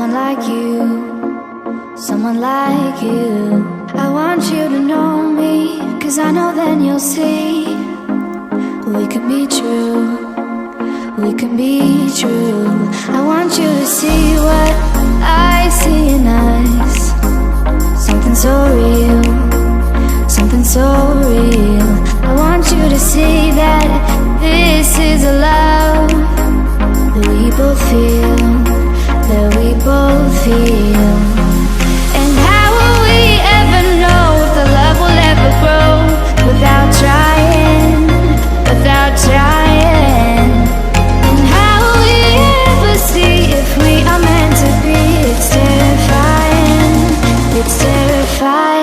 someone like you, someone like you. I want you to know me, cause I know then you'll see we can be true, we can be true. I want you to see what I see in us. Something so real, something so real. I want you to see that this is a love that we both feel, that we both feel. And how will we ever know if the love will ever grow without trying, without trying? And how will we ever see if we are meant to be? It's terrifying, it's terrifying.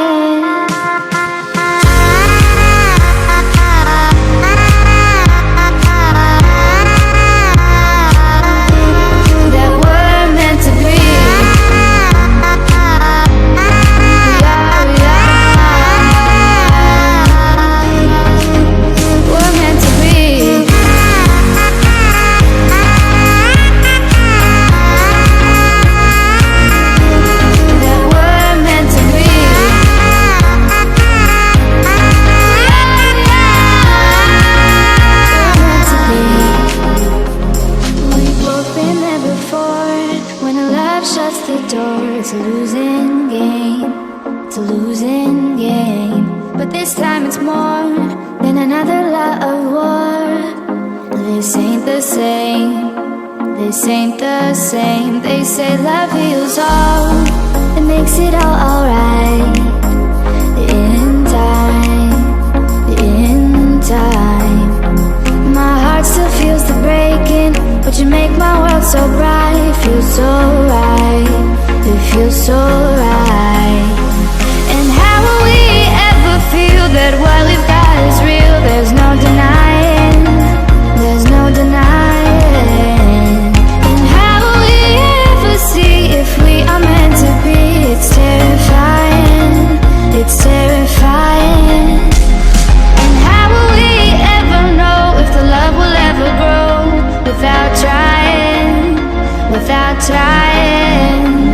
It's a losing game, it's a losing game. But this time it's more than another love war. This ain't the same, this ain't the same. They say love heals all, it makes it all alright. In time, in time. My heart still feels the breaking, but you make my world so bright. Feels so right, it feels so right. And how will we ever feel that what we've got is real? There's no denying, there's no denying. And how will we ever see if we are meant to be? It's terrifying, it's terrifying. And how will we ever know if the love will ever grow without trying, without trying?